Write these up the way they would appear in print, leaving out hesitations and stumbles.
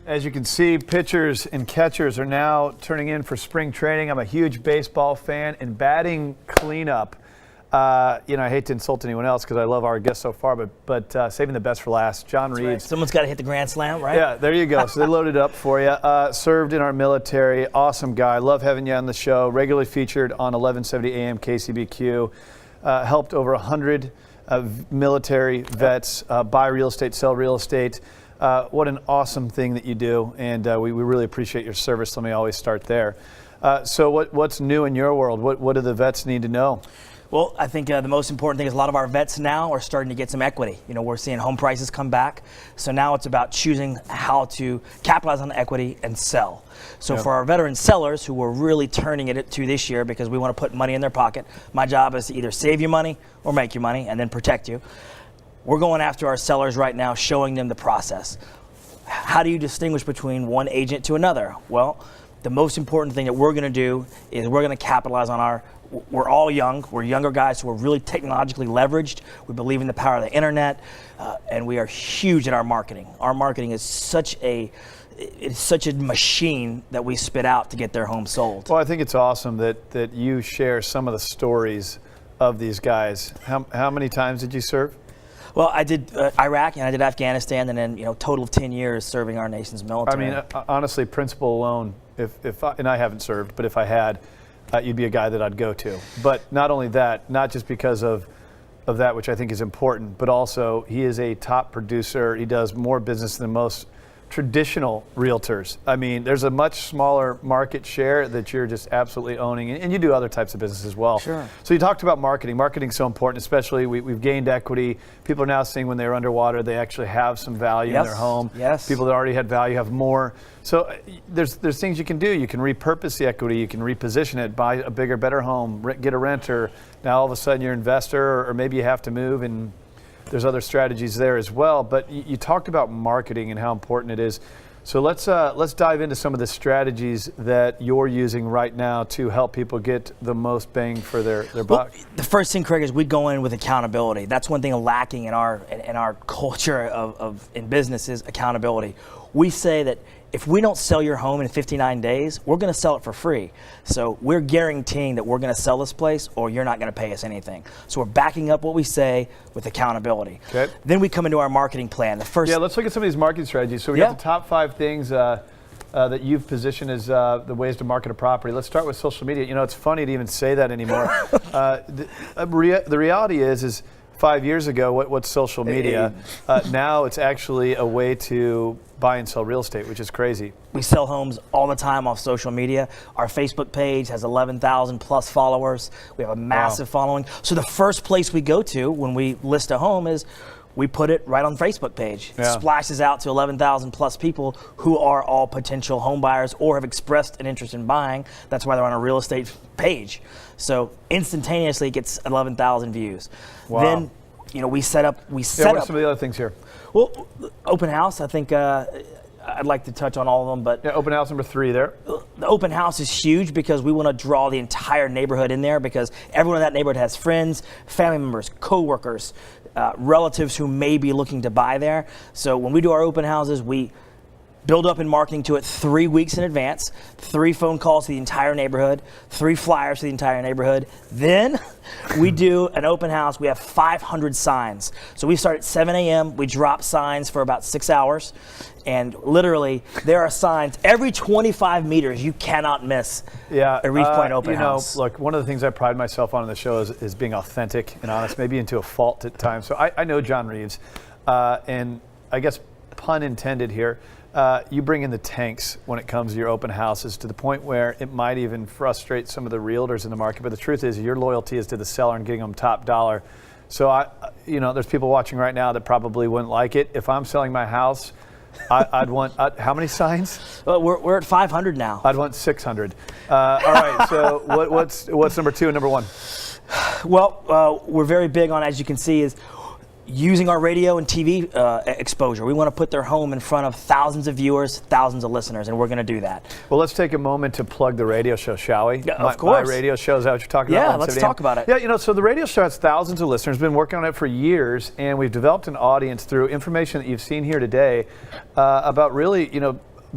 As you can see, pitchers and catchers are now turning in for spring training. I'm a huge baseball fan, and batting cleanup. I hate to insult anyone else because I love our guests so far, but saving the best for last. John Reeves. Right. Someone's got to hit the grand slam, right? Yeah, there you go. So they loaded up for you. Served in our military. Awesome guy. Love having you on the show. Regularly featured on 1170 AM KCBQ. Helped over 100 military vets buy real estate, sell real estate. What an awesome thing that you do, and we really appreciate your service. Let me always start there. So what's new in your world? What do the vets need to know? Well, I think the most important thing is a lot of our vets now are starting to get some equity. We're seeing home prices come back. So now it's about choosing how to capitalize on the equity and sell. So for our veteran sellers who we're really turning it to this year because we want to put money in their pocket, my job is to either save you money or make you money and then protect you. We're going after our sellers right now, showing them the process. How do you distinguish between one agent to another? Well, the most important thing that we're going to do is we're going to capitalize on we're all young, we're younger guys, so we're really technologically leveraged. We believe in the power of the internet, and we are huge at our marketing. Our marketing is such a machine that we spit out to get their home sold. Well, I think it's awesome that you share some of the stories of these guys. How many times did you serve? Well, I did Iraq and I did Afghanistan, and then total of 10 years serving our nation's military. I mean, honestly, principle alone. And I haven't served, but if I had, you'd be a guy that I'd go to. But not only that, not just because of that, which I think is important, but also he is a top producer. He does more business than most traditional realtors. I mean, there's a much smaller market share that you're just absolutely owning, and you do other types of business as well. Sure. So you talked about marketing. Marketing's so important, especially we've gained equity. People are now seeing when they're underwater, they actually have some value in their home. Yes. People that already had value have more. So there's things you can do. You can repurpose the equity. You can reposition it, buy a bigger, better home, get a renter. Now all of a sudden you're an investor, or maybe you have to move, and there's other strategies there as well. But you talked about marketing and how important it is. So let's dive into some of the strategies that you're using right now to help people get the most bang for their buck. Well, the first thing, Craig, is we go in with accountability. That's one thing lacking in our culture in business is accountability. We say that if we don't sell your home in 59 days, we're going to sell it for free. So we're guaranteeing that we're going to sell this place, or you're not going to pay us anything. So we're backing up what we say with accountability. Okay. Then we come into our marketing plan. Let's look at some of these marketing strategies. So we got the top 5 things that you've positioned as the ways to market a property. Let's start with social media. It's funny to even say that anymore. The reality is 5 years ago, what's social media? Now it's actually a way to buy and sell real estate, which is crazy. We sell homes all the time off social media. Our Facebook page has 11,000 plus followers. We have a massive following. So the first place we go to when we list a home is we put it right on the Facebook page. It splashes out to 11,000 plus people who are all potential home buyers or have expressed an interest in buying. That's why they're on a real estate page. So instantaneously it gets 11,000 views. Wow. Then we set up. What are some of the other things here? Well, open house, I think I'd like to touch on all of them. But open house number 3 there. The open house is huge because we want to draw the entire neighborhood in there, because everyone in that neighborhood has friends, family members, co-workers, relatives who may be looking to buy there. So when we do our open houses, we build up in marketing to it 3 weeks in advance, 3 phone calls to the entire neighborhood, 3 flyers to the entire neighborhood. Then we do an open house. We have 500 signs. So we start at 7 a.m. We drop signs for about 6 hours. And literally, there are signs every 25 meters. You cannot miss a Reef Point open house. Look, one of the things I pride myself on the show is being authentic and honest, maybe into a fault at times. So I know John Reeves, and I guess pun intended here, you bring in the tanks when it comes to your open houses, to the point where it might even frustrate some of the realtors in the market. But the truth is, your loyalty is to the seller and getting them top dollar. So there's people watching right now that probably wouldn't like it. If I'm selling my house, I'd want how many signs? Well, we're at 500 now. I'd want 600. All right. So what's number 2 and number 1? Well, we're very big on, as you can see, is using our radio and TV exposure. We want to put their home in front of thousands of viewers, thousands of listeners, and we're going to do that. Well, let's take a moment to plug the radio show, shall we? Yeah, of course. My radio show, is that what you're talking about? Yeah, let's talk about it. Yeah, so the radio show has thousands of listeners, been working on it for years, and we've developed an audience through information that you've seen here today about really,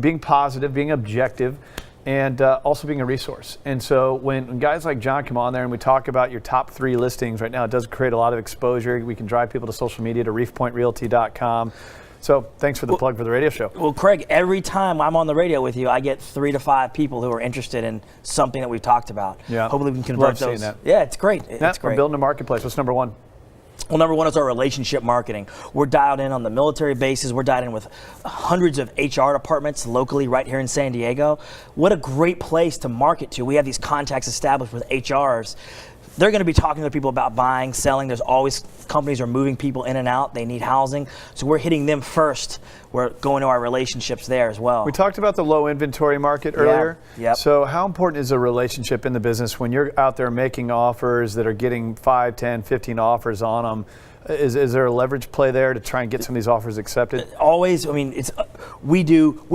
being positive, being objective, and also being a resource. And so when guys like John come on there and we talk about your top 3 listings right now, it does create a lot of exposure. We can drive people to social media, to reefpointrealty.com. So thanks for the plug for the radio show. Well, Craig, every time I'm on the radio with you, I get 3 to 5 people who are interested in something that we've talked about. Yeah. Hopefully we can convert Love seeing those. that. Yeah, it's great. It's We're great. building a marketplace. What's number 1? Well, number 1 is our relationship marketing. We're dialed in on the military bases. We're dialed in with hundreds of HR departments locally right here in San Diego. What a great place to market to. We have these contacts established with HRs. They're going to be talking to people about buying, selling. There's always companies are moving people in and out. They need housing. So we're hitting them first. We're going to our relationships there as well. We talked about the low inventory market earlier. Yep. So how important is a relationship in the business when you're out there making offers that are getting 5, 10, 15 offers on them? Is there a leverage play there to try and get some of these offers accepted? Always. I mean, we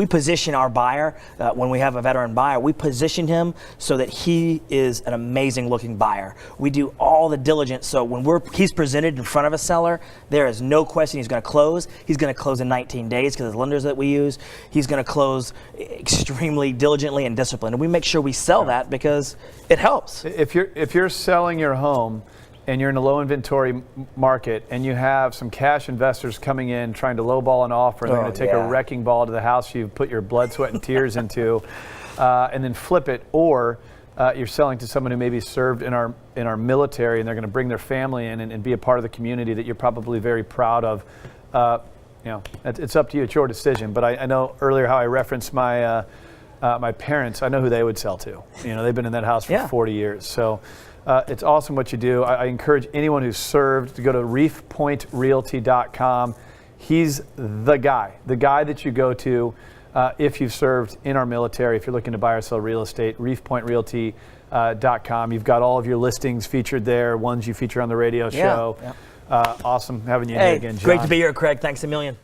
position our buyer when we have a veteran buyer. We position him so that he is an amazing looking buyer. We do all the diligence. So when he's presented in front of a seller, there is no question he's going to close. He's going to close in 19 days because of the lenders that we use. He's going to close extremely diligently and disciplined. And we make sure we sell that because it helps. If you're selling your home and you're in a low inventory market and you have some cash investors coming in trying to lowball an offer, and they're going to take a wrecking ball to the house you've put your blood, sweat, and tears into, and then flip it, or you're selling to someone who maybe served in our military and they're going to bring their family in and be a part of the community that you're probably very proud of. It's up to you. It's your decision. But I know earlier how I referenced my my parents. I know who they would sell to. They've been in that house for 40 years. So. It's awesome what you do. I encourage anyone who's served to go to reefpointrealty.com. He's the guy that you go to if you've served in our military, if you're looking to buy or sell real estate, reefpointrealty.com. You've got all of your listings featured there, ones you feature on the radio show. Yeah. Awesome having you here again, John. Great to be here, Craig. Thanks a million.